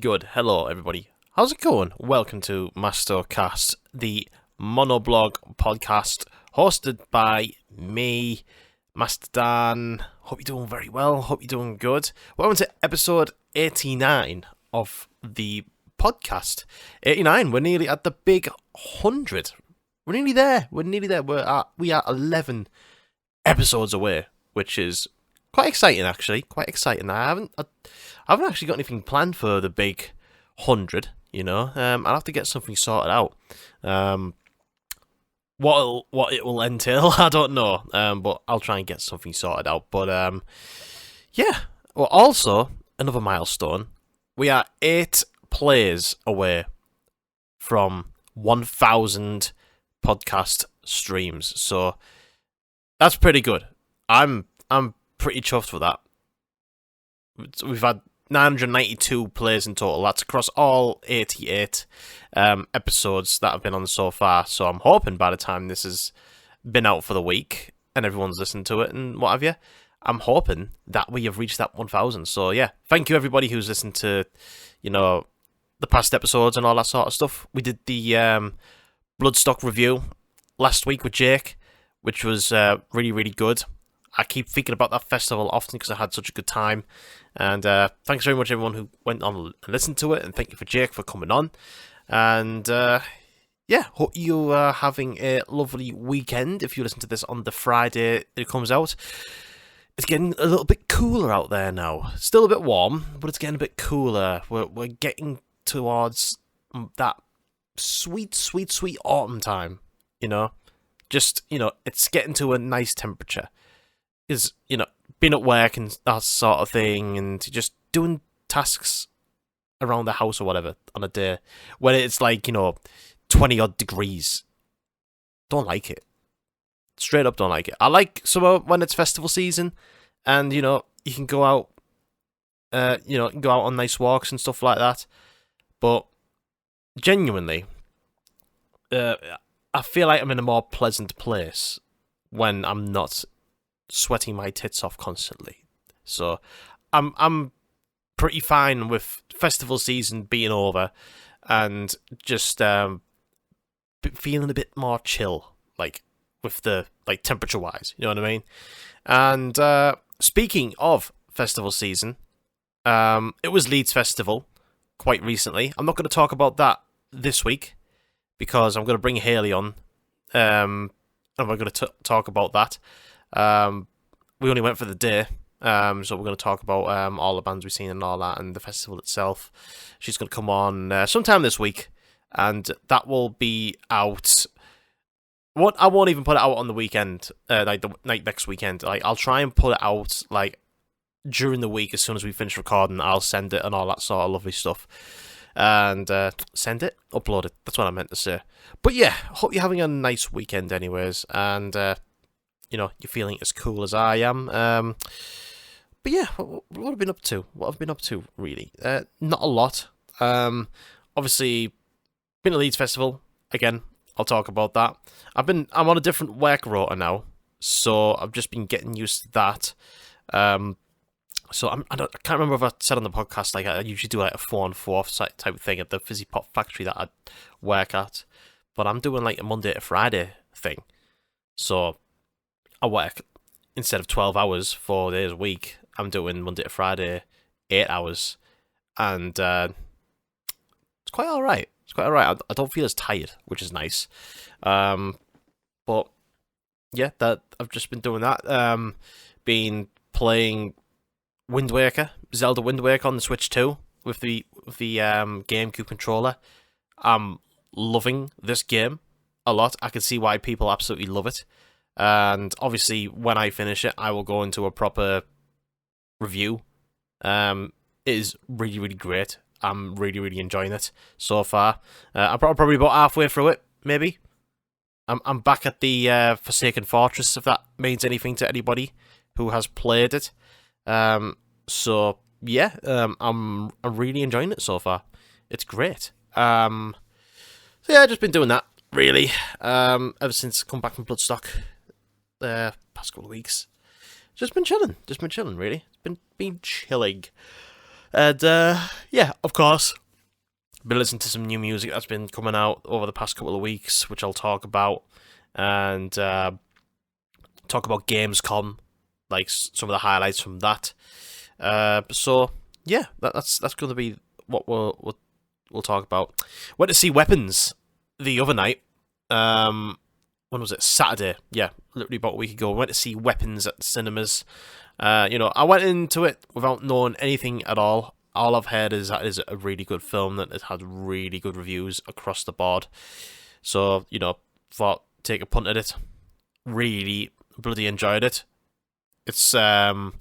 good? Hello, everybody. How's it going? Welcome to MastoCast, the monoblog podcast hosted by me, Master Dan. Hope you're doing very well. Hope you're doing good. Welcome to episode 89 of the podcast. 89. We're nearly at the big 100. We're nearly there. We are 11 episodes away, which is quite exciting, actually. Quite exciting. I haven't actually got anything planned for the big 100. I'll have to get something sorted out. What it will entail, I don't know. But I'll try and get something sorted out. But yeah. Well, also another milestone. We are 8 plays away from 1,000 podcast streams. So that's pretty good. I'm pretty chuffed with that. We've had 992 plays in total. That's across all 88 episodes that have been on so far. So I'm hoping by the time this has been out for the week and everyone's listened to it and what have you, I'm hoping that we have reached that 1,000. So yeah, thank you everybody who's listened to, the past episodes and all that sort of stuff. We did the Bloodstock review last week with Jake, which was really, really good. I keep thinking about that festival often because I had such a good time. And thanks very much everyone who went on and listened to it. And thank you for Jake for coming on. And yeah, hope you are having a lovely weekend. If you listen to this on the Friday it comes out. It's getting a little bit cooler out there now. Still a bit warm, but it's getting a bit cooler. We're getting towards that sweet, sweet, sweet autumn time. Just, it's getting to a nice temperature. Is being at work and that sort of thing, and just doing tasks around the house or whatever on a day when it's like 20 odd degrees. Don't like it. Straight up, don't like it. I like summer when it's festival season, and you can go out, go out on nice walks and stuff like that. But genuinely, I feel like I'm in a more pleasant place when I'm not sweating my tits off constantly. So I'm pretty fine with festival season being over and just feeling a bit more chill, like with the temperature wise, you know what I mean? And speaking of festival season, it was Leeds Festival quite recently. I'm not going to talk about that this week because I'm going to bring Haley on, and we're going to talk about that. We only went for the day, so we're going to talk about all the bands we've seen and all that, and the festival itself. She's going to come on sometime this week, and that will be out. I won't even put it out on the weekend, next weekend. I'll try and put it out during the week as soon as we finish recording. I'll send it and all that sort of lovely stuff, and upload it. That's what I meant to say. But yeah, hope you're having a nice weekend, anyways, and you're feeling as cool as I am. But yeah, what have I been up to? What have I been up to, really? Not a lot. Obviously, been to Leeds Festival again. I'll talk about that. I'm on a different work rota now, so I've just been getting used to that. So I can't remember if I said on the podcast, I usually do a 4-on-4 type of thing at the Fizzy Pop factory that I work at, but I'm doing a Monday to Friday thing. So I work, instead of 12 hours, 4 days a week, I'm doing Monday to Friday, 8 hours, and it's quite alright. I don't feel as tired, which is nice. But yeah, that I've just been doing that. Been playing Zelda Wind Waker on the Switch 2 with the GameCube controller. I'm loving this game a lot. I can see why people absolutely love it. And obviously, when I finish it, I will go into a proper review. It is really, really great. I'm really, really enjoying it so far. I'm probably about halfway through it, maybe. I'm back at the Forsaken Fortress, if that means anything to anybody who has played it. So yeah, I'm really enjoying it so far. It's great. So yeah, I've just been doing that really. Ever since I come back from Bloodstock, past couple of weeks, just been chilling, really. It's been chilling. And yeah, of course, been listening to some new music that's been coming out over the past couple of weeks, which I'll talk about, and talk about Gamescom, like some of the highlights from that. So yeah, that's going to be what we'll talk about. Went to see Weapons the other night. When was it? Saturday. Yeah, literally about a week ago. I went to see Weapons at the cinemas. I went into it without knowing anything at all. All I've heard is that it is a really good film, that it had really good reviews across the board. So, thought take a punt at it. Really bloody enjoyed it. It's one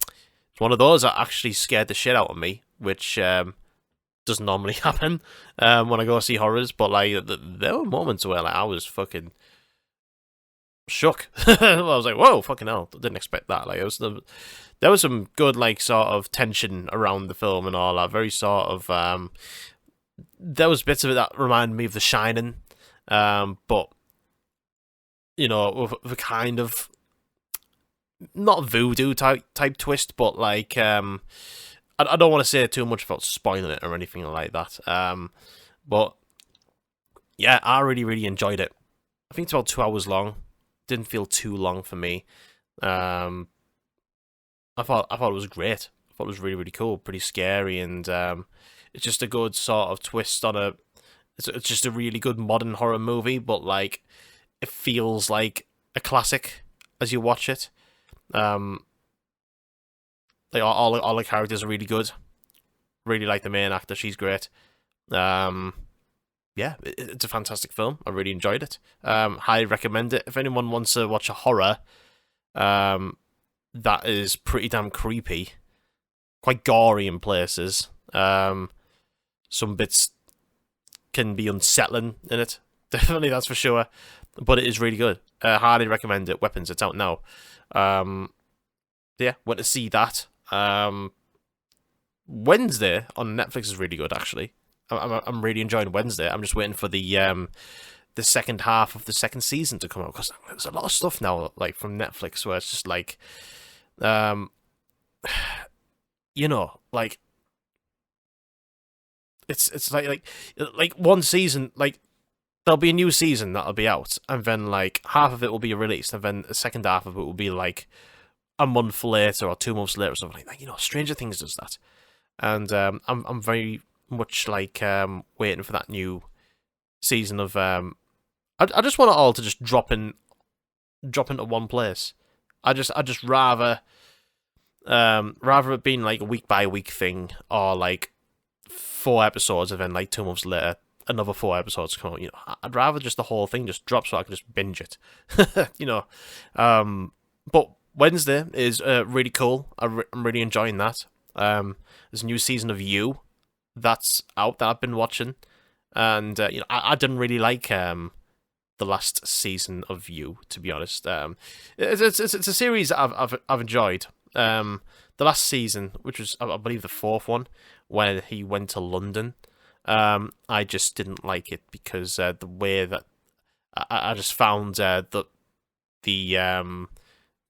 of those that actually scared the shit out of me, which doesn't normally happen when I go see horrors. But like, there were moments where I was fucking shook. I was like, whoa, fucking hell, didn't expect that. Like, there was some good, like, sort of tension around the film and all that. Very sort of, there was bits of it that reminded me of The Shining, but, with a kind of, not voodoo type twist, but like, I don't want to say too much about spoiling it or anything like that. But yeah, I really, really enjoyed it. I think it's about 2 hours long. Didn't feel too long for me. I thought it was great. I thought it was really, really cool, pretty scary, and it's just a good sort of twist on a. It's just a really good modern horror movie, but like it feels like a classic as you watch it. Like all the characters are really good. Really like the main actor; she's great. Yeah, it's a fantastic film. I really enjoyed it. Highly recommend it. If anyone wants to watch a horror that is pretty damn creepy, quite gory in places, some bits can be unsettling in it. Definitely, that's for sure. But it is really good. Highly recommend it. Weapons, it's out now. Yeah, went to see that. Wednesday on Netflix is really good, actually. I'm really enjoying Wednesday. I'm just waiting for the second half of the second season to come out, because there's a lot of stuff now, like, from Netflix, where it's just like, like it's like one season, like there'll be a new season that'll be out, and then like half of it will be released, and then the second half of it will be like a month later or 2 months later or something like that. Stranger Things does that, and I'm very much like waiting for that new season of I just want it all to just drop into one place. I just rather it being like a week by week thing, or like 4 episodes and then like 2 months later another 4 episodes come out. I'd rather just the whole thing just drop so I can just binge it. But Wednesday is really cool. I'm really enjoying that. There's a new season of You that's out that I've been watching, and I didn't really like the last season of You, to be honest. It's a series that I've enjoyed. The last season, which was I believe the 4th one, when he went to London, I just didn't like it because the way that I just found the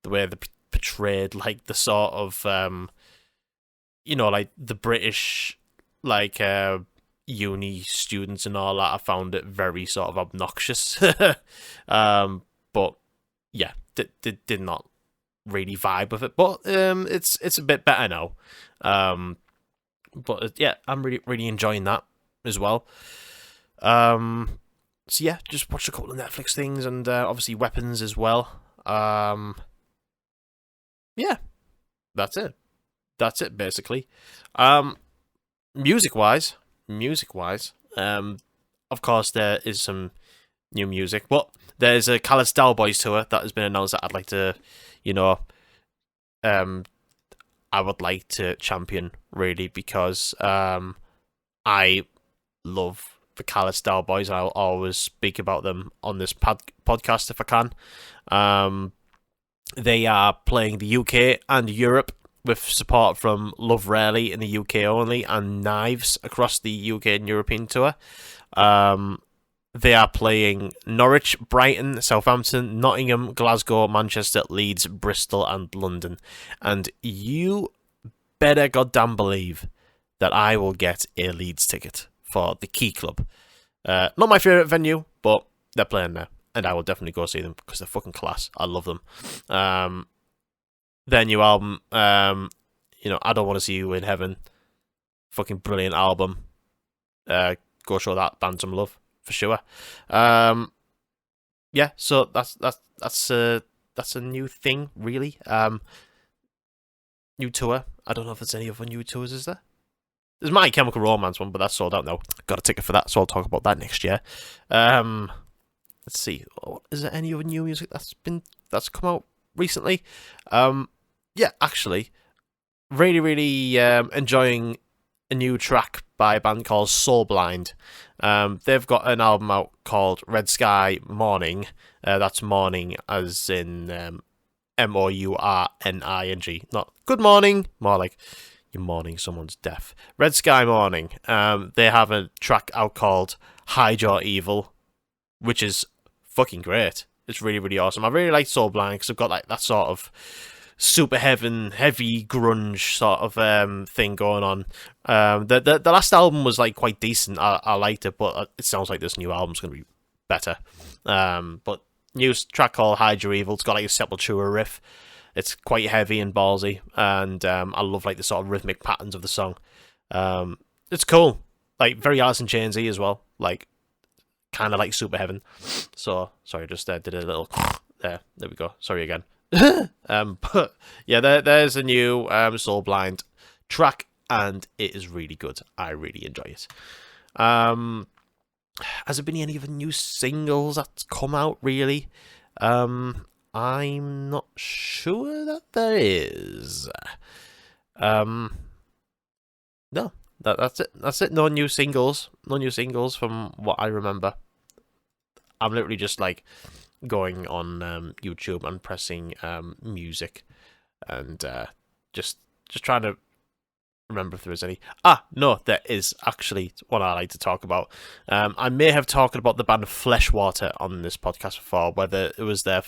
way they portrayed like the sort of like the British like uni students and all that. I found it very sort of obnoxious. But yeah, did not really vibe with it. But it's a bit better now. But yeah, I'm really enjoying that as well. So yeah, just watched a couple of Netflix things, and obviously Weapons as well. Yeah, that's it. That's it basically. Music wise, of course there is some new music, but there's a Callous Boys tour that has been announced that I'd like to, I would like to champion, really, because I love the Callous Boys. I'll always speak about them on this podcast if I can. They are playing the UK and Europe with support from Love Rarely in the UK only, and Knives across the UK and European tour. They are playing Norwich, Brighton, Southampton, Nottingham, Glasgow, Manchester, Leeds, Bristol, and London. And you better goddamn believe that I will get a Leeds ticket for the Key Club. Not my favourite venue, but they're playing there, and I will definitely go see them because they're fucking class. I love them. Their new album, I Don't Want to See You in Heaven, fucking brilliant album. Go show that band some love for sure. Yeah, so that's a new thing, really. New tour. I don't know if there's any other new tours, is there? There's My Chemical Romance one, but that's sold out now. Got a ticket for that, so I'll talk about that next year. Let's see. Is there any other new music that's come out recently? Yeah, actually, really, really enjoying a new track by a band called Soulblind. They've got an album out called Red Sky Morning. That's morning as in MOURNING. Not good morning, more like you're mourning someone's death. Red Sky Morning. They have a track out called Hide Your Evil, which is fucking great. It's really, really awesome. I really like Soulblind because they've got like that sort of super heavy grunge sort of thing going on. The last album was like quite decent. I liked it, but it sounds like this new album's going to be better. But new track called Hide Your Evil. It's got like a Sepultura riff. It's quite heavy and ballsy, and I love like the sort of rhythmic patterns of the song. It's cool, like very Alice in Chainsy as well, like kind of like Super Heaven. So sorry, just did a little there. There we go. Sorry again. But yeah, there's a new Soulblind track, and it is really good. I really enjoy it. Has there been any other new singles that's come out, really? I'm not sure that there is. No, that's it. That's it. No new singles. No new singles from what I remember. I'm literally just like going on YouTube and pressing music, and just trying to remember if there is any. No, there is actually one I like to talk about. I may have talked about the band Fleshwater on this podcast before, whether it was their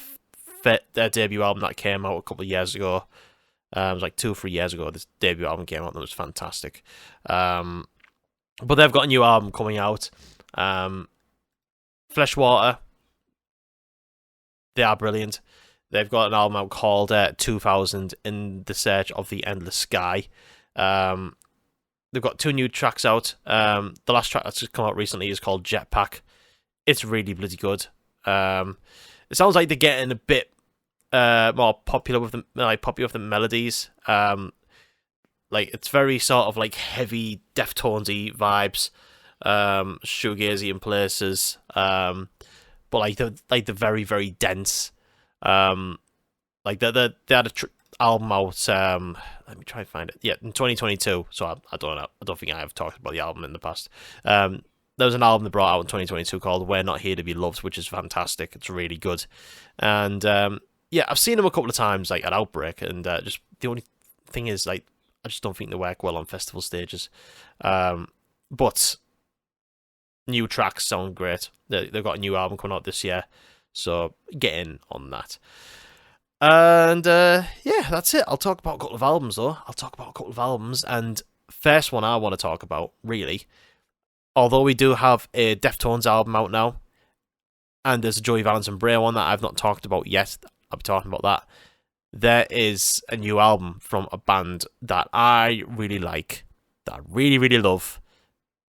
debut album that came out a couple of years ago. It was like 2 or 3 years ago. This debut album came out and it was fantastic. But they've got a new album coming out. Fleshwater, they are brilliant. They've got an album out called 2000 In the Search of the Endless Sky. They've got 2 new tracks out. The last track that's just come out recently is called Jetpack. It's really bloody good. It sounds like they're getting a bit more popular with the melodies. Like it's very sort of like heavy Deftones-y vibes, shoegazy in places. But like the very, very dense. Like they had a album out. Let me try and find it. Yeah, in 2022. So I don't know. I don't think I have talked about the album in the past. There was an album they brought out in 2022 called We're Not Here to Be Loved, which is fantastic. It's really good. And yeah, I've seen them a couple of times like at Outbreak, and just the only thing is like I just don't think they work well on festival stages. But new tracks sound great. They've got a new album coming out this year, so get in on that. And yeah, that's it. I'll talk about a couple of albums though. And first one I want to talk about, really, although we do have a Deftones album out now, and there's a Joey Valence and Brae one that I've not talked about yet. I'll be talking about that. There is a new album from a band that I really like, that I really, really love,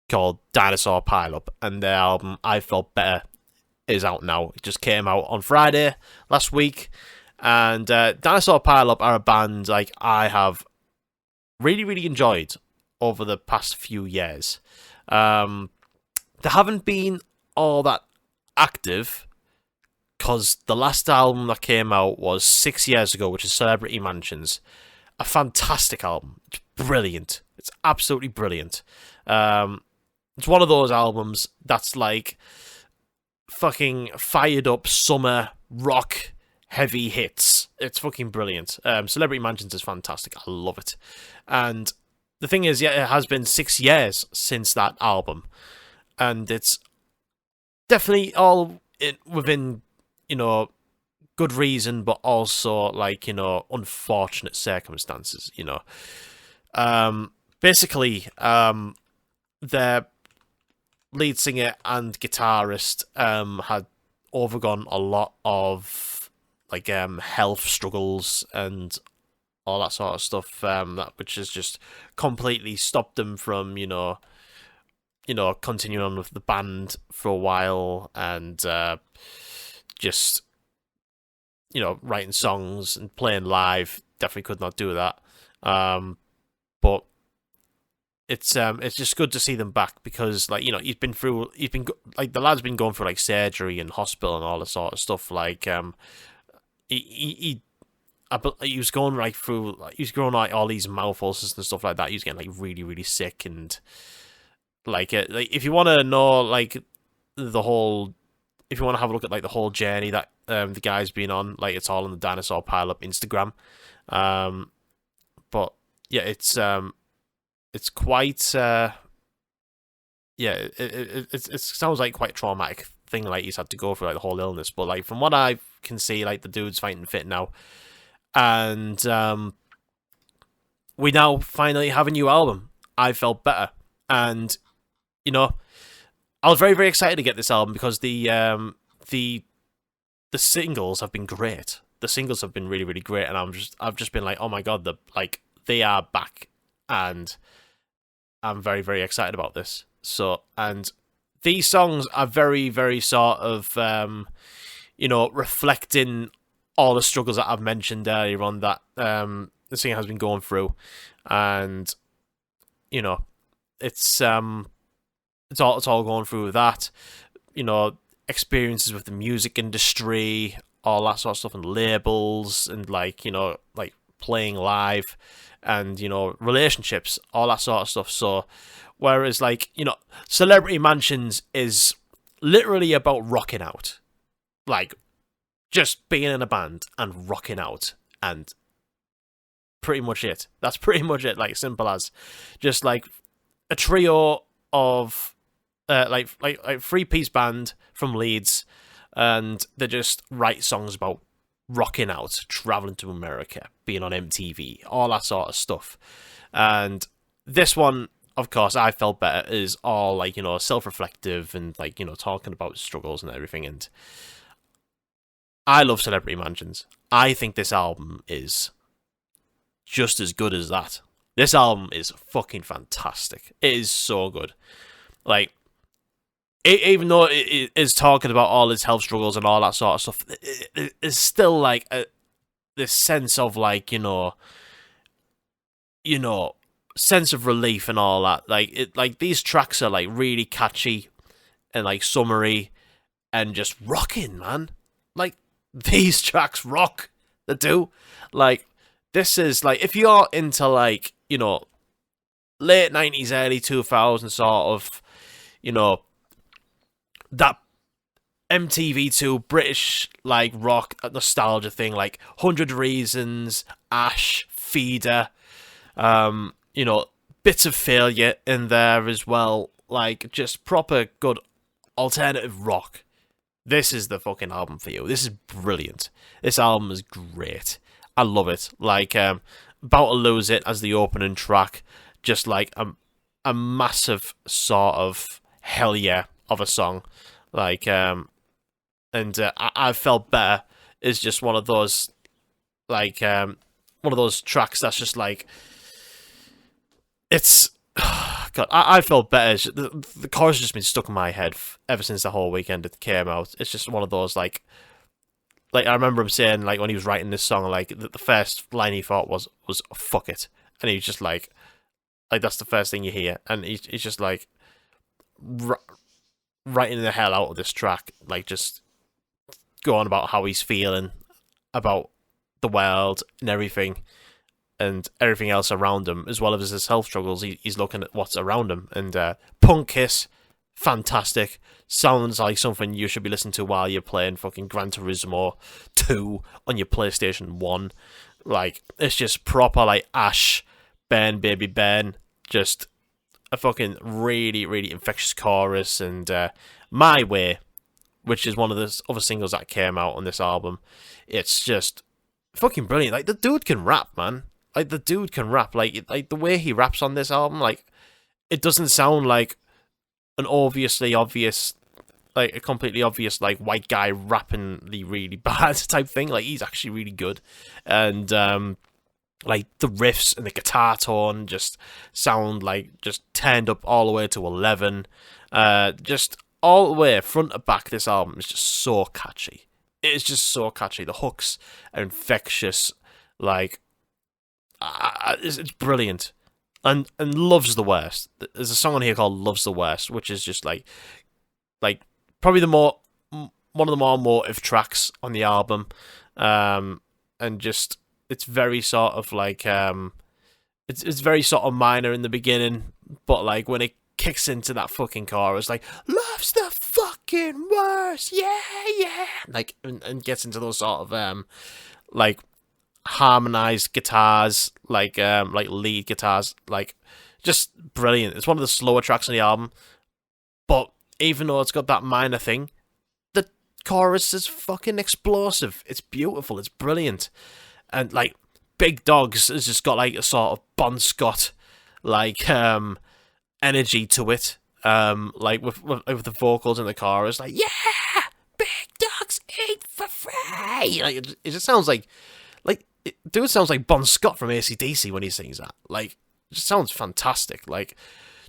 called Dinosaur Pile-Up, and their album I Felt Better is out now. It just came out on Friday last week, and Dinosaur Pile-Up are a band like I have really, really enjoyed over the past few years. They haven't been all that active, because the last album that came out was 6 years ago, which is Celebrity Mansions. A fantastic album. It's brilliant. It's absolutely brilliant. It's one of those albums that's like fucking fired up summer rock heavy hits. It's fucking brilliant. Celebrity Mansions is fantastic. I love it. And the thing is, yeah, it has been 6 years since that album, and it's definitely all within, good reason, but also like, unfortunate circumstances, basically, their lead singer and guitarist had overgone a lot of like health struggles and all that sort of stuff, which has just completely stopped them from continuing on with the band for a while, and just writing songs and playing live. Definitely could not do that. But it's just good to see them back, because the lad's been going through like surgery and hospital and all that sort of stuff. Like he was going right through. He was growing like all these mouth ulcers and stuff like that. He was getting like really, really sick, and like if you want to know like the whole, if you want to have a look at like the whole journey that the guy's been on, like it's all on the Dinosaur Pile-Up Instagram. But yeah, it's quite it sounds like quite a traumatic thing, like he's had to go through like the whole illness. But like from what I can see, like the dude's fighting fit now, and we now finally have a new album. I Felt Better, and I was very, very excited to get this album, because the singles have been great. The singles have been really, really great, and I've just been like, oh my god, they are back, and I'm very, very excited about this. So, and these songs are very, very sort of reflecting all the struggles that I've mentioned earlier on that the singer has been going through, and it's all going through that, experiences with the music industry, all that sort of stuff, and labels, and like playing live, and relationships, all that sort of stuff. So whereas like Celebrity Mansions is literally about rocking out, like just being in a band and rocking out, and pretty much it. That's pretty much it. Like simple as, just like a trio of like 3-piece band from Leeds, and they just write songs about rocking out, traveling to America, being on MTV, all that sort of stuff. And this one, of course, I Felt Better, is all like self-reflective, and like talking about struggles and everything. And I love Celebrity Mansions. I think this album is just as good as that. This album is fucking fantastic. It is so good. Like, even though it is talking about all his health struggles and all that sort of stuff, it's still like this sense of like sense of relief and all that. Like these tracks are like really catchy and like summery and just rocking, man. Like these tracks rock. They do. Like this is like, if you're into like late 90s, early 2000s sort of that MTV2 British like rock nostalgia thing, like 100 Reasons, Ash, Feeder, bits of Failure in there as well, like just proper good alternative rock. This is the fucking album for you. This is brilliant. This album is great. I love it. Like About to Lose It as the opening track, just like a massive sort of hell yeah of a song. Like I Felt Better is just one of those like one of those tracks that's just like, it's God, I Felt Better. The chorus has just been stuck in my head ever since the whole weekend it came out. It's just one of those like I remember him saying, like, when he was writing this song, like the first line he thought was fuck it, and he was just like that's the first thing you hear, and he's just like writing the hell out of this track, like just going about how he's feeling about the world and everything else around him, as well as his health struggles. He's looking at what's around him, and Punk Kiss, fantastic. Sounds like something you should be listening to while you're playing fucking Gran Turismo 2 on your PlayStation 1. Like, it's just proper like Ash, Burn Baby Burn, just a fucking really, really infectious chorus. And My Way, which is one of the other singles that came out on this album, it's just fucking brilliant. Like, the dude can rap, man. like the dude can rap. Like the way he raps on this album, like it doesn't sound like an obviously obvious, like a completely obvious like white guy rapping really bad type thing. Like he's actually really good, and like the riffs and the guitar tone just sound like just turned up all the way to 11. Just all the way front to back, this album is just so catchy. It's just so catchy. The hooks are infectious. Like it's brilliant. And Love's the Worst. There's a song on here called Love's the Worst, which is just like probably one of the more emotive tracks on the album. And just it's very sort of like it's very sort of minor in the beginning, but like when it kicks into that fucking chorus, like love's the fucking worst, yeah, like and gets into those sort of like harmonized guitars, like lead guitars, like just brilliant. It's one of the slower tracks on the album, but even though it's got that minor thing, the chorus is fucking explosive. It's beautiful. It's brilliant. And like Big Dogs has just got like a sort of Bon Scott like energy to it. Like with the vocals in the chorus, like yeah, big dogs eat for free. Like it just sounds like dude sounds like Bon Scott from AC/DC when he sings that. Like it just sounds fantastic. Like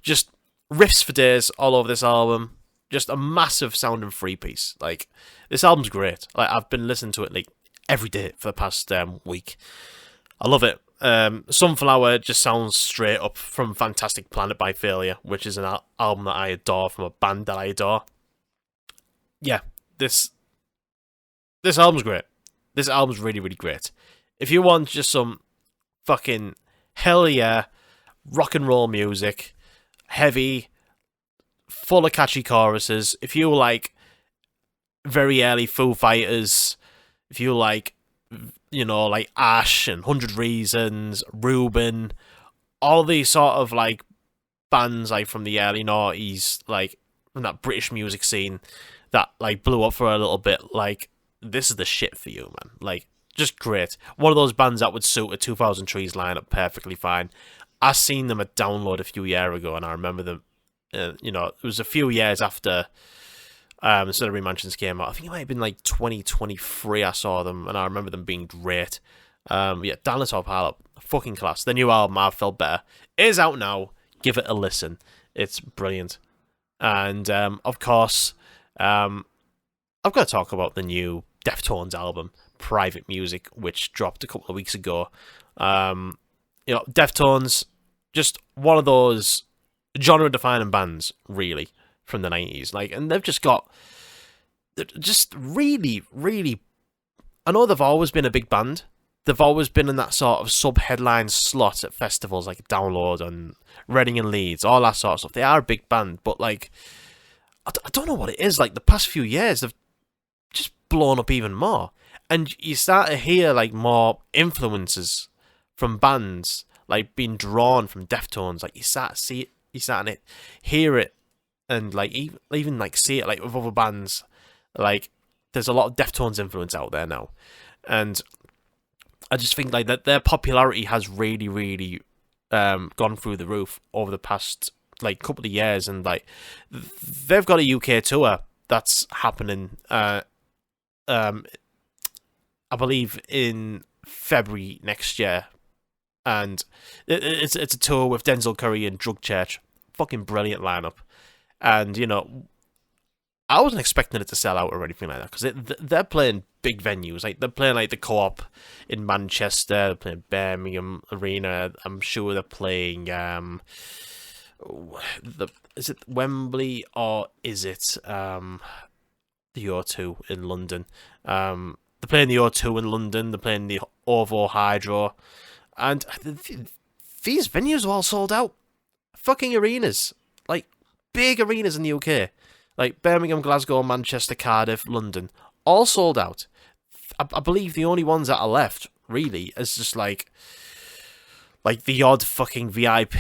just riffs for days all over this album. Just a massive sounding free piece. Like this album's great. Like I've been listening to it like every day for the past week. I love it. Sunflower just sounds straight up from Fantastic Planet by Failure, which is an album that I adore from a band that I adore. Yeah, this album's great. This album's really, really great. If you want just some fucking hell yeah rock and roll music, heavy, full of catchy choruses, if you like very early Foo Fighters, if you like, you know, like Ash and 100 Reasons, Ruben, all these sort of like bands like from the early noughties, like from that British music scene that like blew up for a little bit, like this is the shit for you, man. Like just great. One of those bands that would suit a 2003's lineup perfectly fine. I seen them at Download a few years ago, and I remember them. You know, it was a few years after Celebrity Mansions came out. I think it might have been like 2023 I saw them, and I remember them being great. Yeah, Dinosaur Pile-Up, fucking class. The new album, I Felt Better, is out now. Give it a listen. It's brilliant. And, of course, I've got to talk about the new Deftones album, Private Music, which dropped a couple of weeks ago. You know, Deftones, just one of those genre-defining bands, really, from the 90s. Like, and they're just really, really, I know they've always been a big band. They've always been in that sort of sub-headline slot at festivals like Download and Reading and Leeds, all that sort of stuff. They are a big band, but like, I don't know what it is. Like, the past few years, they've just blown up even more. And you start to hear like more influences from bands, like being drawn from Deftones. Like, you start to see it, you start to hear it, and like even like see it like with other bands. Like there's a lot of Deftones influence out there now, and I just think like that their popularity has really, really gone through the roof over the past like couple of years, and like they've got a UK tour that's happening. I believe in February next year, and it's a tour with Denzel Curry and Drug Church. Fucking brilliant lineup. And, you know, I wasn't expecting it to sell out or anything like that, because they're playing big venues. Like, they're playing, like, the Co-op in Manchester, they're playing Birmingham Arena, I'm sure they're playing, is it Wembley, or is it, the O2 in London? They're playing the O2 in London, they're playing the OVO Hydro, and these venues are all sold out. Fucking arenas. Like, big arenas in the UK. Like, Birmingham, Glasgow, Manchester, Cardiff, London. All sold out. I believe the only ones that are left, really, is just, like the odd fucking VIP.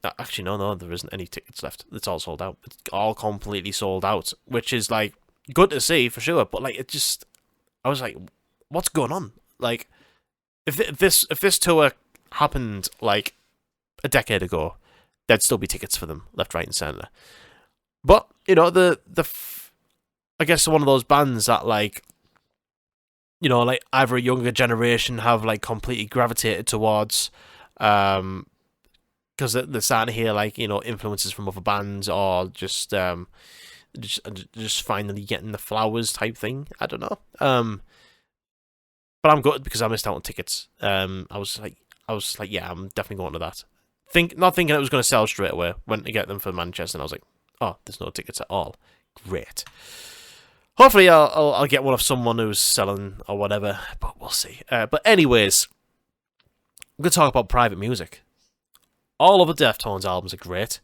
Actually, no, there isn't any tickets left. It's all sold out. It's all completely sold out. Which is, like, good to see, for sure. But, like, it just... I was like, what's going on? Like, if this tour happened like a decade ago, there'd still be tickets for them left, right, and centre. But you know, I guess one of those bands that like, you know, like either a younger generation have like completely gravitated towards, because they're starting to hear like, you know, influences from other bands, or just finally getting the flowers type thing. I don't know. But I'm good because I missed out on tickets. I was like, yeah, I'm definitely going to that. Not thinking it was going to sell straight away. Went to get them for Manchester, and I was like, oh, there's no tickets at all. Great. Hopefully, I'll get one of someone who's selling or whatever, but we'll see. But anyways, I'm going to talk about private music. All of the Deftones albums are great.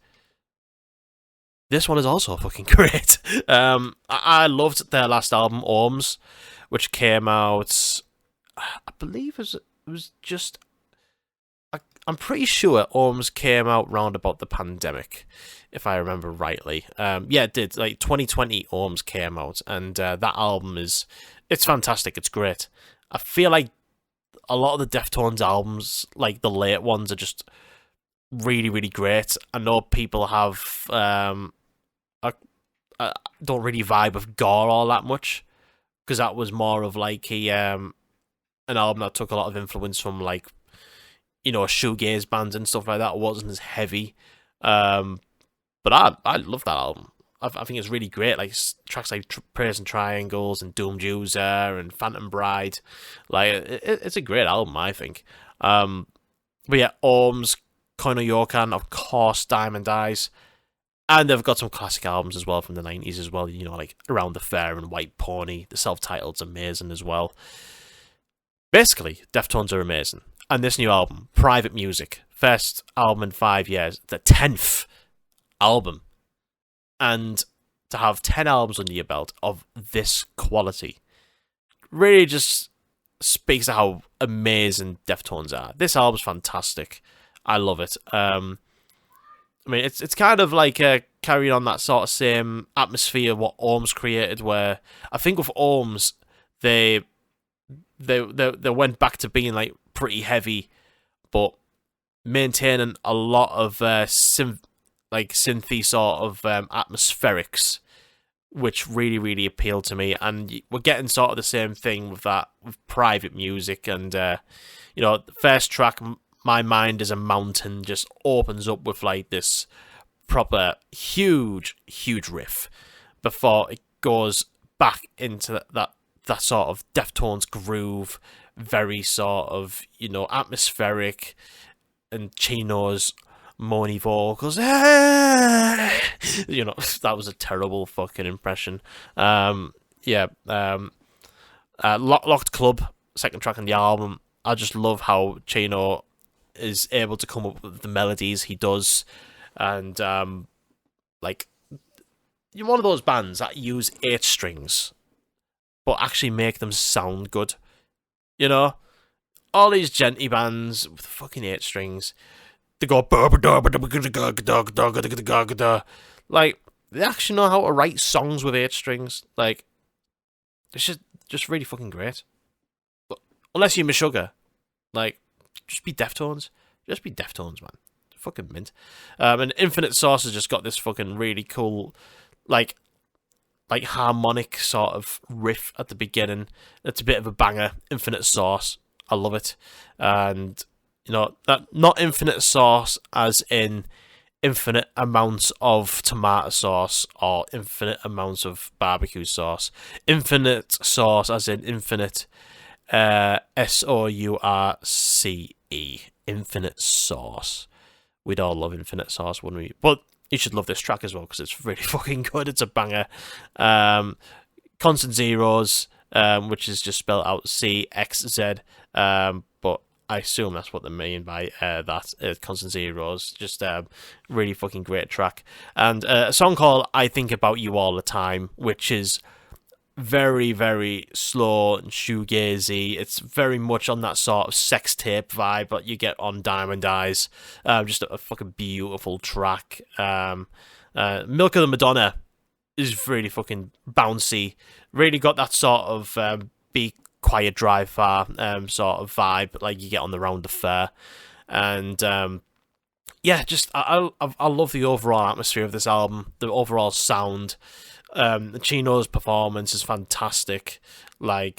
This one is also fucking great. I loved their last album, Orms, which came out, I believe it was just... I'm pretty sure Orms came out round about the pandemic, if I remember rightly. Yeah, it did. Like 2020, Orms came out, and that album it's fantastic. It's great. I feel like a lot of the Deftones albums, like the late ones, are just really, really great. I know people have don't really vibe with Gore all that much, because that was more of like an album that took a lot of influence from like, you know, shoegaze bands and stuff like that. It wasn't as heavy. But I love that album. I think it's really great. Like tracks like Prayers and Triangles and Doomed User and Phantom Bride. Like it's a great album, I think. But yeah, Orms, Koino Yokan, of course, Diamond Eyes. And they've got some classic albums as well from the 90s as well. You know, like Around the Fair and White Pony. The self-titled's amazing as well. Basically, Deftones are amazing. And this new album, Private Music, first album in 5 years, the 10th album. And to have 10 albums under your belt of this quality really just speaks to how amazing Deftones are. This album's fantastic. I love it. I mean, it's kind of like carrying on that sort of same atmosphere what Orms created, where I think with Orms, they went back to being like pretty heavy, but maintaining a lot of synthy sort of atmospherics, which really, really appealed to me. And we're getting sort of the same thing with that with Private Music. And you know, the first track, My Mind is a Mountain, just opens up with like this proper huge riff before it goes back into that sort of Deftones groove, very sort of, you know, atmospheric, and Chino's moany vocals. You know, that was a terrible fucking impression. Locked Club, second track on the album. I just love how Chino is able to come up with the melodies he does, and like, you're one of those bands that use 8 strings but actually make them sound good. You know, all these genty bands with fucking 8 strings, they go like, they actually know how to write songs with 8 strings. Like, it's just really fucking great. But unless you're Meshuggah, like, just be Deftones. Just be Deftones, man. Fucking mint. And Infinite Source has just got this fucking really cool, like harmonic sort of riff at the beginning. It's a bit of a banger. Infinite Source. I love it. And, you know, that not infinite sauce as in infinite amounts of tomato sauce or infinite amounts of barbecue sauce. Infinite sauce as in infinite, SOURCE. Infinite Sauce. We'd all love Infinite Sauce, wouldn't we? But you should love this track as well, because it's really fucking good. It's a banger. Constant Zeros, which is just spelled out CXZ, but I assume that's what they mean by that. Constant Zeros. Just really fucking great track. And a song called I Think About You All the Time, which is very, very slow and shoegazy. It's very much on that sort of sex tape vibe that you get on Diamond Eyes. Just a fucking beautiful track. Milk of the Madonna is really fucking bouncy. Really got that sort of Be Quiet Drive Far sort of vibe like you get on the Round the Fair. And yeah, just I love the overall atmosphere of this album, the overall sound. Chino's performance is fantastic. I've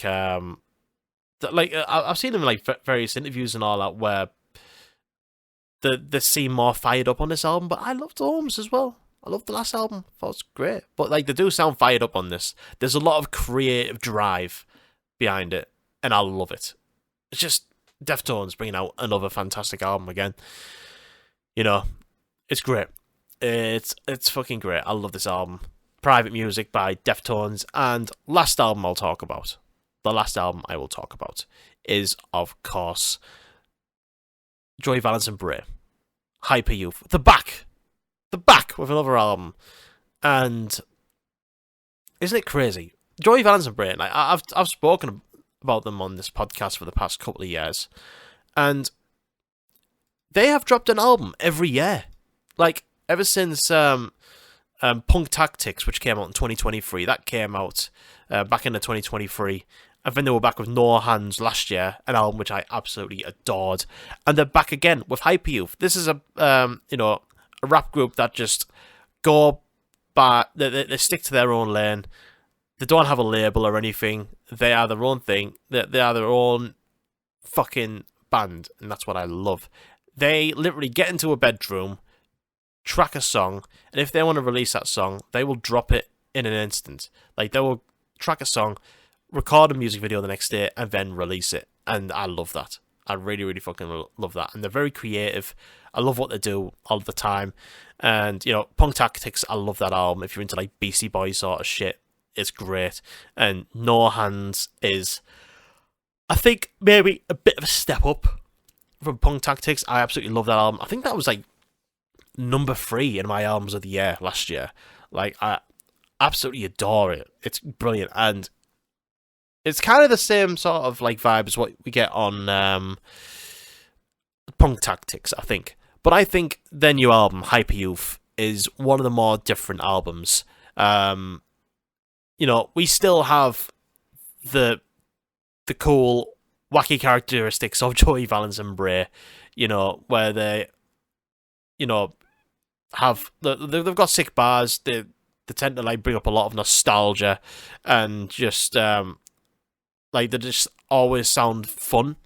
seen him in like various interviews and all that where they seem more fired up on this album, but I loved Holmes as well. I loved the last album. I thought it was great. But like they do sound fired up on this. There's a lot of creative drive behind it, and I love it. It's just Deftones bringing out another fantastic album again. You know, it's great. It's fucking great. I love this album. Private Music by Deftones. And last album I'll talk about. The last album I will talk about is, of course, Joey Valence and Brae. Hyper Youth. The back with another album. And isn't it crazy? Joey Valence and Brae, like, I've spoken about them on this podcast for the past couple of years. And they have dropped an album every year. Like, ever since Punk Tactics, which came out in 2023, that came out back in 2023. And then they were back with No Hands last year, an album which I absolutely adored. And they're back again with Hyper Youth. This is a rap group that just go by, they stick to their own lane. They don't have a label or anything. They are their own thing. They are their own fucking band, and that's what I love. They literally get into a bedroom, track a song, and if they want to release that song, they will drop it in an instant. Like, they will track a song, record a music video the next day, and then release it. And I love that. I really, really fucking love that. And they're very creative. I love what they do all the time. And, you know, Punk Tactics, I love that album. If you're into, like, Beastie Boys sort of shit, it's great. And No Hands is, I think, maybe a bit of a step up from Punk Tactics. I absolutely love that album. I think that was, like, number 3 in my albums of the year last year. Like, I absolutely adore it. It's brilliant. And it's kind of the same sort of like vibe as what we get on Punk Tactics, I think. But I think their new album, Hyper Youth, is one of the more different albums. You know, we still have the cool, wacky characteristics of Joey Valence and Brae, you know, where they, you know, they've got sick bars. They tend to like bring up a lot of nostalgia and just like they just always sound fun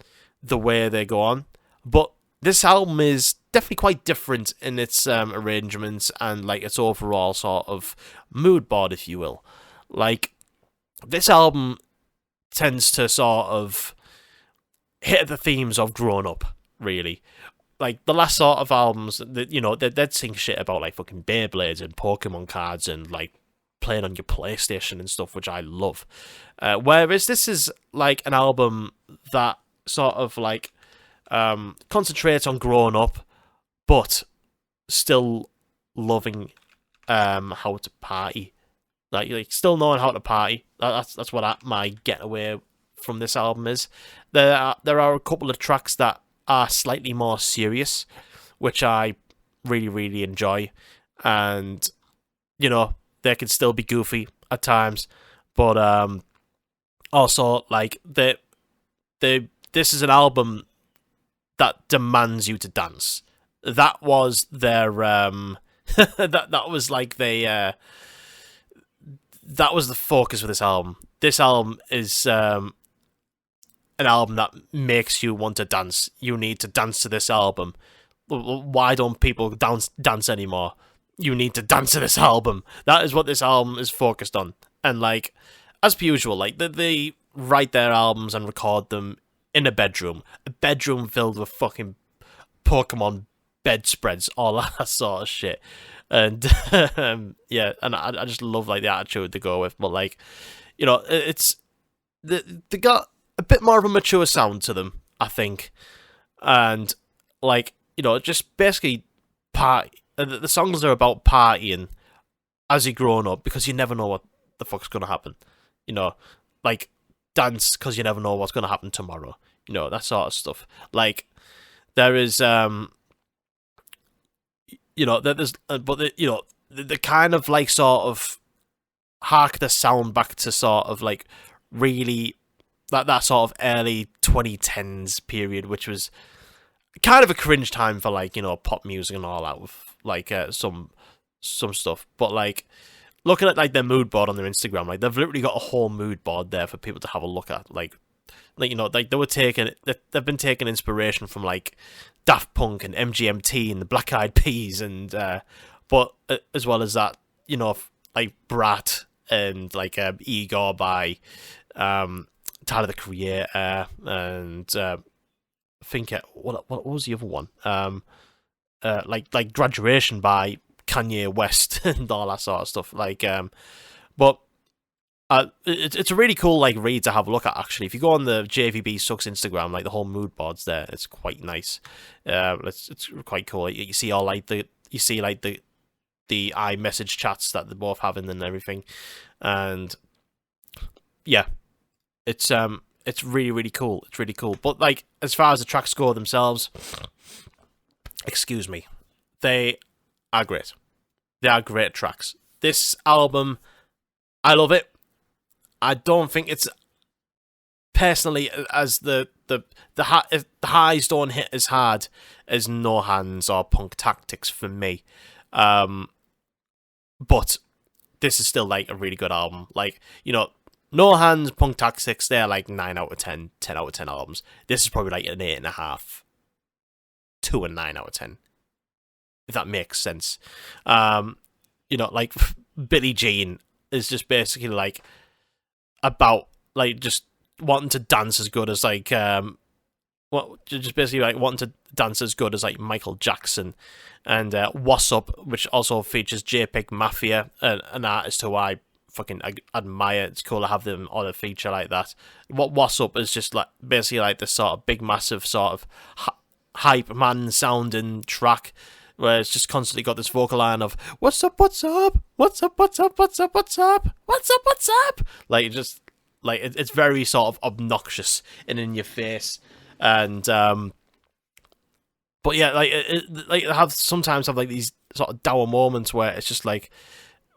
the way they go on. But this album is definitely quite different in its arrangements and like its overall sort of mood board, if you will. Like, this album tends to sort of hit the themes of growing up, really. Like, the last sort of albums, that you know, they'd sing shit about, like, fucking Beyblades and Pokemon cards and, like, playing on your PlayStation and stuff, which I love. Whereas this is, like, an album that sort of, like, concentrates on growing up, but still loving how to party. Like still knowing how to party. That's what my getaway from this album is. There are a couple of tracks that are slightly more serious, which I really, really enjoy. And, you know, they can still be goofy at times. But also, like, this is an album that demands you to dance. That was their... that was like they... that was the focus of this album. This album is an album that makes you want to dance. You need to dance to this album. Why don't people dance anymore? You need to dance to this album. That is what this album is focused on. And like, as per usual, like they write their albums and record them in a bedroom filled with fucking Pokemon bedspreads, all that sort of shit. And yeah, and I just love like the attitude to go with. But like, you know, it's they got a bit more of a mature sound to them, I think. And like, you know, just basically party. The songs are about partying as you're growing up, because you never know what the fuck's gonna happen. You know, like dance because you never know what's gonna happen tomorrow. You know, that sort of stuff. Like there is you know, there's, but you know, the kind of like sort of hark the sound back to sort of like really that sort of early 2010s period, which was kind of a cringe time for like, you know, pop music and all that with like some stuff. But like looking at like their mood board on their Instagram, like they've literally got a whole mood board there for people to have a look at. Like you know, like they've been taking inspiration from like Daft Punk and MGMT and the Black Eyed Peas and but as well as that, you know, like Brat and like Igor by Tyler the Creator and I think what was the other one? Like Graduation by Kanye West and all that sort of stuff. Like but it's a really cool like read to have a look at actually. If you go on the JVB Sucks Instagram, like the whole mood board's there. It's quite nice. It's quite cool. You see all like the iMessage chats that they both having and everything, and yeah, it's really really cool. It's really cool. But like as far as the tracks go themselves, excuse me, they are great. They are great tracks. This album, I love it. I don't think it's personally as the highs don't hit as hard as No Hands or Punk Tactics for me. But this is still like a really good album. Like, you know, No Hands, Punk Tactics, they're like 9 out of 10, 10 out of 10 albums. This is probably like an 8.5 to a 9 out of 10. If that makes sense. You know, like Billie Jean is just basically like about like just wanting to dance as good as like just basically like wanting to dance as good as like Michael Jackson. And What's Up, which also features JPEG Mafia, an artist who I fucking admire. It's cool to have them on a feature like that. What's Up is just like basically like this sort of big massive sort of hype man sounding track where it's just constantly got this vocal line of what's up, what's up, what's up, what's up, what's up, what's up, what's up, what's up. Like just like it's very sort of obnoxious and in your face, and but yeah, like sometimes have like these sort of dour moments where it's just like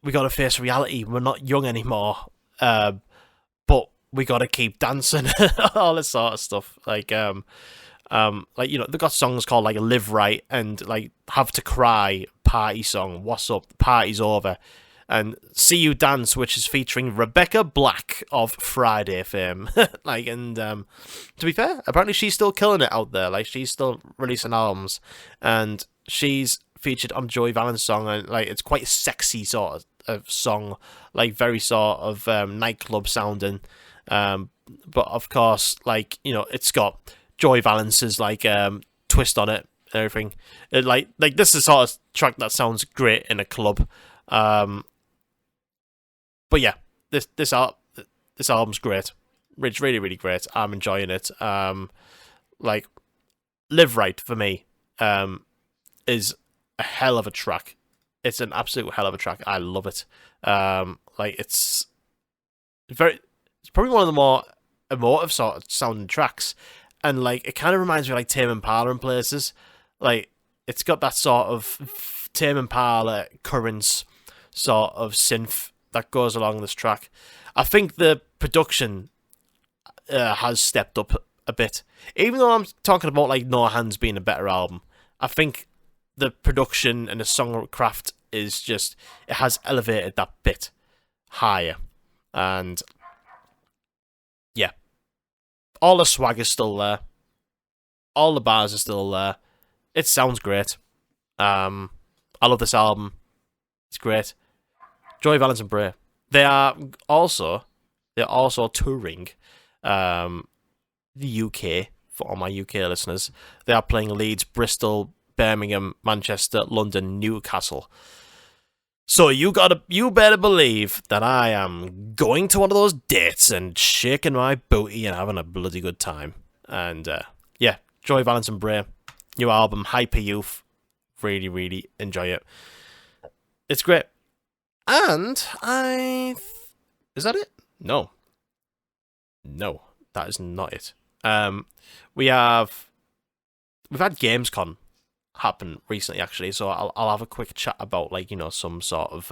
we gotta face reality. We're not young anymore, but we gotta keep dancing, all this sort of stuff. Like like, you know, they've got songs called like Live Right and like Have to Cry, Party Song, What's Up, Party's Over, and See You Dance, which is featuring Rebecca Black of Friday fame. Like, and to be fair, apparently she's still killing it out there. Like, she's still releasing albums, and she's featured on Joey Valence song, and like it's quite a sexy sort of song, like very sort of nightclub sounding. But of course, like, you know, it's got Joey Valence's like twist on it and everything. Like this is sort of track that sounds great in a club. But yeah, this album's great. It's really really great. I'm enjoying it. Like Live Right for me is a hell of a track. It's an absolute hell of a track. I love it. Like it's probably one of the more emotive sort of sounding tracks, and like it kind of reminds me of like Tame Impala in places. Like it's got that sort of Tame Impala currents sort of synth that goes along this track. I think the production has stepped up a bit, even though I'm talking about like No Hands being a better album. I think the production and the songcraft is just, it has elevated that bit higher, and yeah, all the swag is still there, all the bars are still there. It sounds great. I love this album. It's great. Joey Valence and Brae. They're also touring the UK. For all my UK listeners, they are playing Leeds, Bristol, Birmingham, Manchester, London, Newcastle. So you better believe that I am going to one of those dates and shaking my booty and having a bloody good time. And yeah, Joey Valence and Brae, new album, Hyper Youth. Really, really enjoy it. It's great. And is that it? No, that is not it. We've had Gamescom happen recently, actually, so I'll have a quick chat about, like, you know, some sort of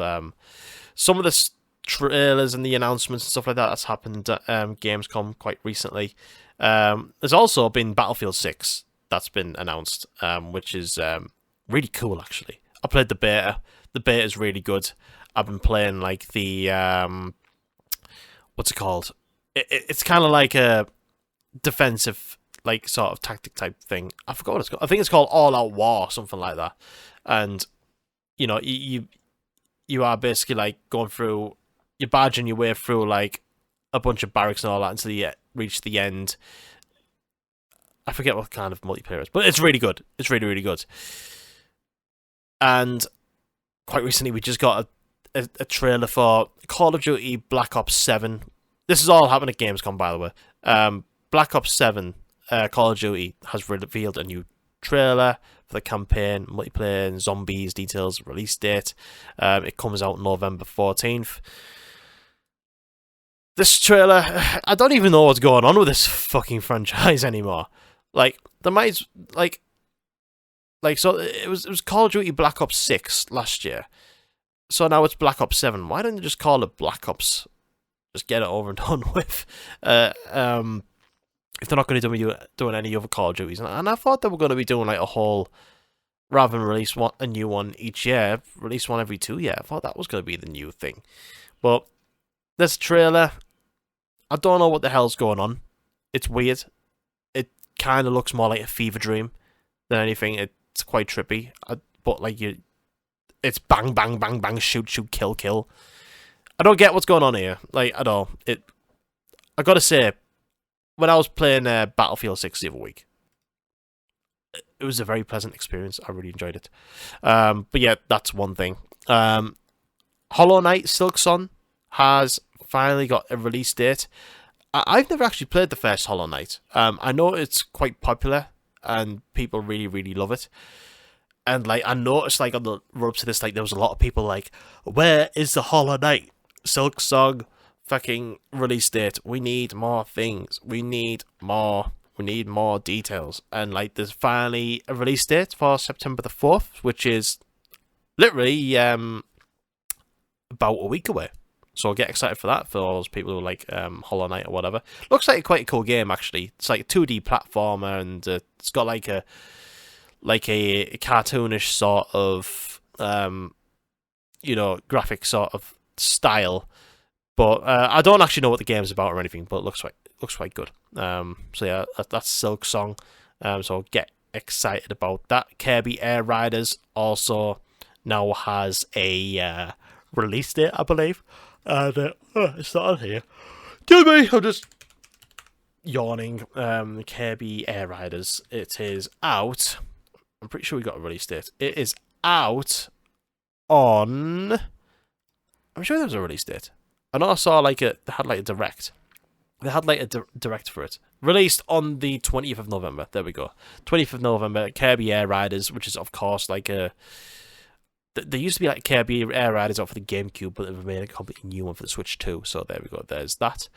some of the trailers and the announcements and stuff like that that's happened at Gamescom quite recently. There's also been Battlefield 6 that's been announced, which is really cool, actually. I played the beta. The beta is really good. I've been playing, like, the... what's it called? It's kind of like a defensive, like, sort of tactic type thing. I forgot what it's called. I think it's called All Out War, something like that. And, you know, you are basically, like, going through... You're barging your way through, like, a bunch of barracks and all that until you reach the end. I forget what kind of multiplayer it is, but it's really good. It's really, really good. And quite recently, we just got a trailer for Call of Duty Black Ops 7. This is all happening at Gamescom, by the way. Black Ops 7 Call of Duty has revealed a new trailer for the campaign, multiplayer, and zombies, details, release date. It comes out November 14th. This trailer, I don't even know what's going on with this fucking franchise anymore. Like, there might, so it was Call of Duty Black Ops 6 last year. So now it's Black Ops 7. Why don't you just call it Black Ops? Just get it over and done with. If they're not going to be doing any other Call of Duties. And I thought they were going to be doing, like, a whole, rather than release a new one each year, release one every 2 years. I thought that was going to be the new thing. But this trailer, I don't know what the hell's going on. It's weird. It kind of looks more like a fever dream than anything. It's quite trippy. But, like, it's bang, bang, bang, bang, shoot, shoot, kill, kill. I don't get what's going on here, like, at all. I gotta say, when I was playing Battlefield 6 the other week, it was a very pleasant experience. I really enjoyed it. But yeah, that's one thing. Hollow Knight Silksong has finally got a release date. I've never actually played the first Hollow Knight. I know it's quite popular, and people really, really love it. And, like, I noticed, like, on the ropes of this, like, there was a lot of people like, where is the Hollow Knight Silksong fucking release date? We need more things. We need more details. And, like, there's finally a release date for September the 4th, which is literally about a week away. So get excited for that, for all those people who like Hollow Knight or whatever. Looks like quite a cool game, actually. It's like a 2D platformer, and it's got like a cartoonish sort of graphic sort of style. But I don't actually know what the game's about or anything, but it looks quite good. So yeah, that's Silksong. So get excited about that. Kirby Air Riders also now has a release date, I believe. And it's not on here. Excuse me, I'm just yawning. Kirby Air Riders. It is out. I'm pretty sure we got a release date. It is out on... I'm sure there was a release date. I know I saw they had like a direct. They had like a direct for it. Released on the 20th of November. There we go. 20th of November, Kirby Air Riders, which is of course like a... There used to be like Kirby Air Riders out for the GameCube, but they've made a completely new one for the Switch too. So there we go. There's that.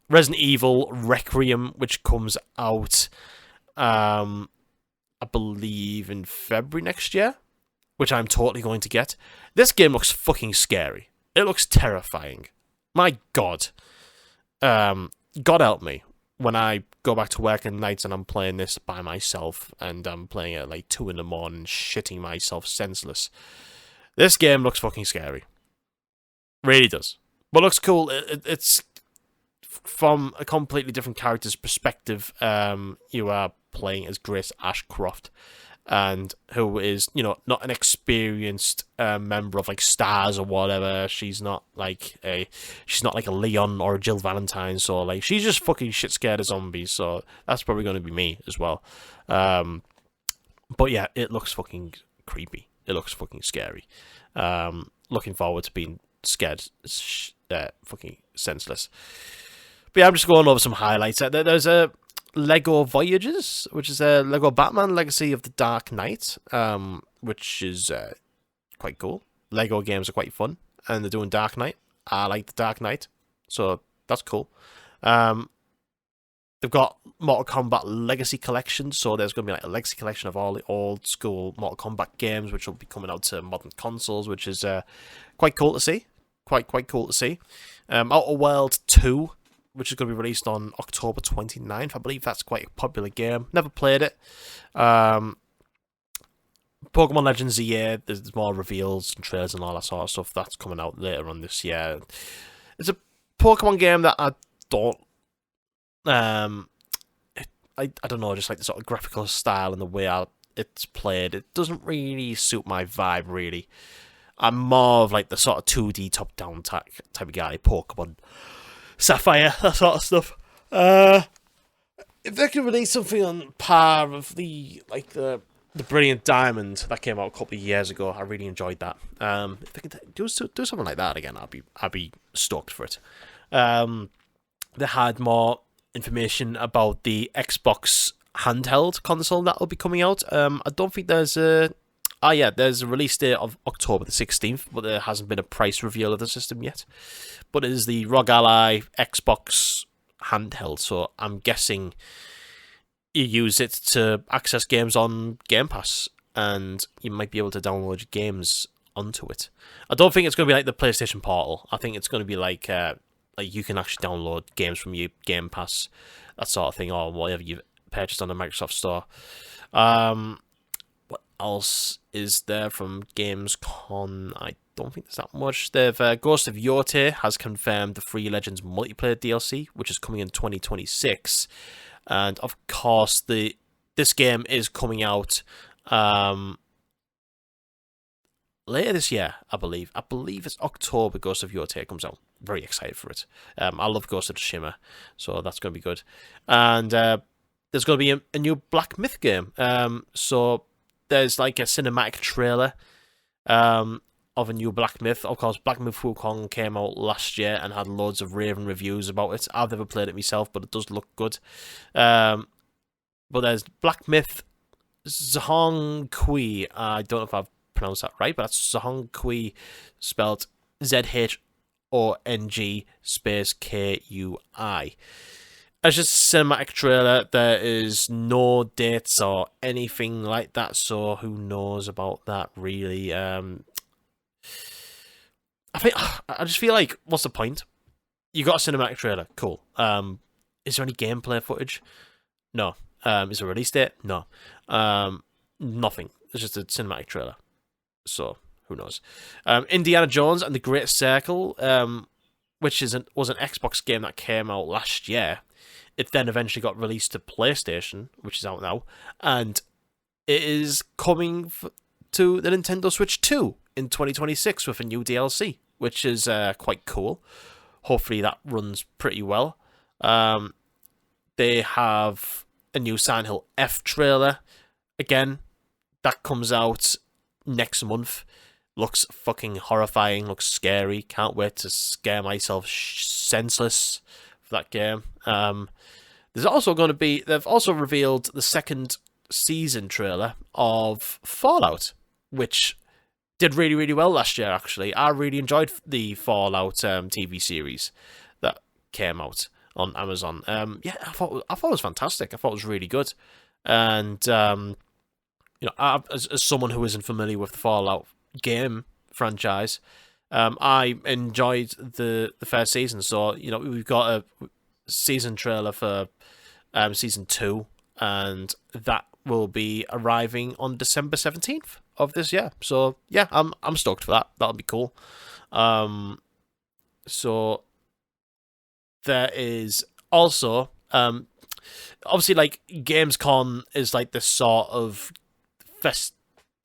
Resident Evil Requiem, which comes out, I believe, in February next year, which I'm totally going to get. This game looks fucking scary. It looks terrifying. My God. God help me when I go back to work at nights and I'm playing this by myself and I'm playing at like 2 in the morning, shitting myself senseless. This game looks fucking scary. Really does. But looks cool. It's from a completely different character's perspective. You are playing as Grace Ashcroft, and who is, not an experienced member of like STARS or whatever. She's not like a Leon or a Jill Valentine, so like she's just fucking shit scared of zombies. So that's probably going to be me as well. But yeah, it looks fucking creepy. It looks fucking scary. Looking forward to being scared, fucking senseless. But yeah, I'm just going over some highlights. There's a Lego Voyages, which is a Lego Batman Legacy of the Dark Knight, which is quite cool. Lego games are quite fun, and they're doing Dark Knight. I like the Dark Knight, so that's cool. They've got Mortal Kombat Legacy Collection, so there's going to be like a Legacy Collection of all the old school Mortal Kombat games, which will be coming out to modern consoles, which is quite cool to see. Quite cool to see. Outer World 2 which is going to be released on October 29th. I believe that's quite a popular game. Never played it. Pokemon Legends a year, there's more reveals and trailers and all that sort of stuff that's coming out later on this year. It's a Pokemon game that I don't, I don't know, just like the sort of graphical style and the way it's played, it doesn't really suit my vibe, really. I'm more of like the sort of 2D top-down type of guy, Pokemon Sapphire, that sort of stuff. If they could release something on par of the Brilliant Diamond that came out a couple of years ago, I really enjoyed that. If they could do something like that again, I'd be stoked for it. They had more information about the Xbox handheld console that will be coming out. I don't think there's a release date of October the 16th, but there hasn't been a price reveal of the system yet. But it is the ROG Ally Xbox handheld, so I'm guessing you use it to access games on Game Pass, and you might be able to download games onto it. I don't think it's going to be like the PlayStation Portal. I think it's going to be like you can actually download games from your Game Pass, that sort of thing, or whatever you've purchased on the Microsoft Store. What else is there from Gamescom? I don't think there's that much. They've Ghost of Yotei has confirmed the Free Legends multiplayer DLC, which is coming in 2026. And of course, this game is coming out later this year, I believe. I believe it's October. Ghost of Yotei comes out. Very excited for it. I love Ghost of Tsushima, so that's going to be good. And there's going to be a new Black Myth game. So there's like a cinematic trailer of a new Black Myth. Of course, Black Myth Wukong came out last year and had loads of raving reviews about it. I've never played it myself, but it does look good. But there's Black Myth Zhong Kui. I don't know if I've pronounced that right, but that's Zhong Kui, spelled ZHONG space KUI. It's just a cinematic trailer. There is no dates or anything like that, so who knows about that, really. I just feel like, what's the point? You got a cinematic trailer, cool. Is there any gameplay footage? No. Is there a release date? No. Nothing. It's just a cinematic trailer. So, who knows? Indiana Jones and the Great Circle, which was an Xbox game that came out last year. It then eventually got released to PlayStation, which is out now, and it is coming to the Nintendo Switch 2 in 2026 with a new DLC, which is quite cool. Hopefully that runs pretty well. They have a new Silent Hill F trailer. Again, that comes out next month. Looks fucking horrifying, looks scary. Can't wait to scare myself senseless for that game. There's also going to be... They've also revealed the second season trailer of Fallout, which did really, really well last year, actually. I really enjoyed the Fallout TV series that came out on Amazon. Yeah, I thought it was fantastic. I thought it was really good. And, you know, as someone who isn't familiar with the Fallout game franchise, I enjoyed the first season. So, you know, we've got a season trailer for season 2, and that will be arriving on December 17th of this year. So yeah, I'm stoked for that. That'll be cool. So there is also obviously, like, Gamescom is like this sort of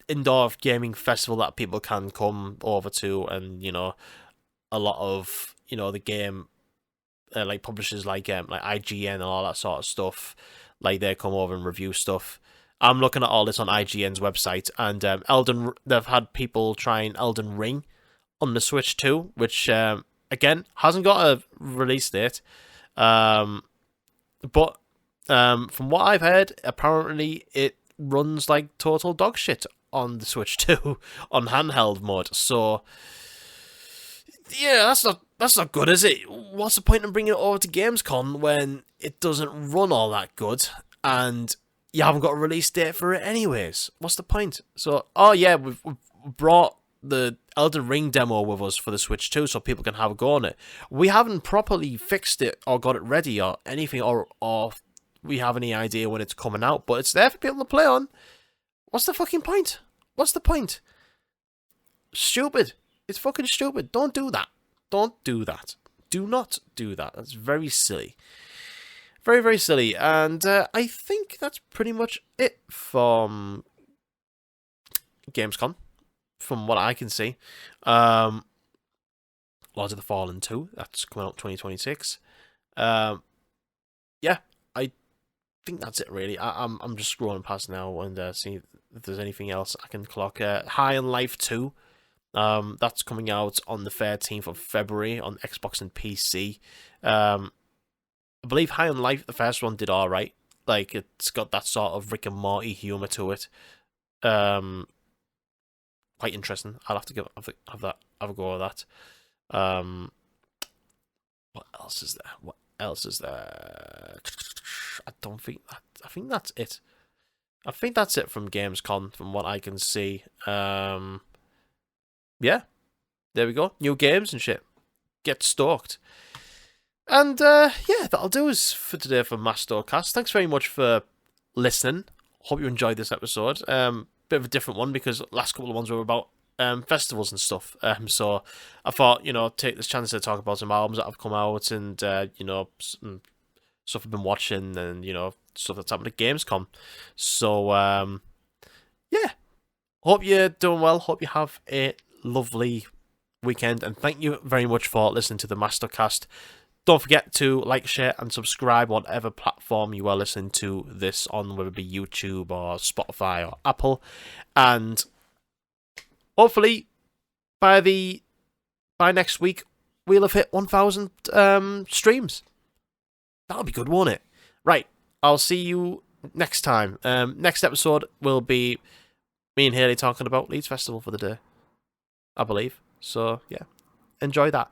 indoor gaming festival that people can come over to, and, you know, a lot of, you know, the game like publishers like IGN and all that sort of stuff, like, they come over and review stuff. I'm looking at all this on IGN's website, and they've had people trying Elden Ring on the Switch 2, which again hasn't got a release date. But from what I've heard, apparently it runs like total dog shit on the Switch 2 on handheld mode. So yeah, that's not good, is it? What's the point in bringing it over to Gamescom when it doesn't run all that good, and you haven't got a release date for it anyways? What's the point? So, oh yeah, we've brought the Elden Ring demo with us for the Switch too, so people can have a go on it. We haven't properly fixed it or got it ready or anything, or we have any idea when it's coming out, but it's there for people to play on. What's the fucking point? What's the point? Stupid. It's fucking stupid. Don't do that. Don't do that. Do not do that. That's very silly. Very, very silly. And I think that's pretty much it from Gamescom, from what I can see. Lords of the Fallen 2, that's coming out 2026. Yeah, I think that's it really. I'm just scrolling past now and seeing if there's anything else I can clock. High on Life 2. That's coming out on the 13th of February on Xbox and PC. I believe High on Life, the first one, did alright. Like, it's got that sort of Rick and Morty humour to it. Quite interesting. I'll have to have a go at that. What else is there? What else is there? I think that's it. I think that's it from Gamescom, from what I can see. Yeah, there we go. New games and shit. Get stalked. And yeah, that'll do us for today for MastoCast. Thanks very much for listening. Hope you enjoyed this episode. Bit of a different one because the last couple of ones were about festivals and stuff. So I thought, take this chance to talk about some albums that have come out and, some stuff I've been watching and, stuff that's happened at Gamescom. So, yeah. Hope you're doing well. Hope you have a lovely weekend. And thank you very much for listening to the MastoCast. Don't forget to like, share, and subscribe on whatever platform you are listening to this on, whether it be YouTube or Spotify or Apple. And hopefully, by next week, we'll have hit 1,000 streams. That'll be good, won't it? Right, I'll see you next time. Next episode will be me and Haley talking about Leeds Festival for the day, I believe. So, yeah, enjoy that.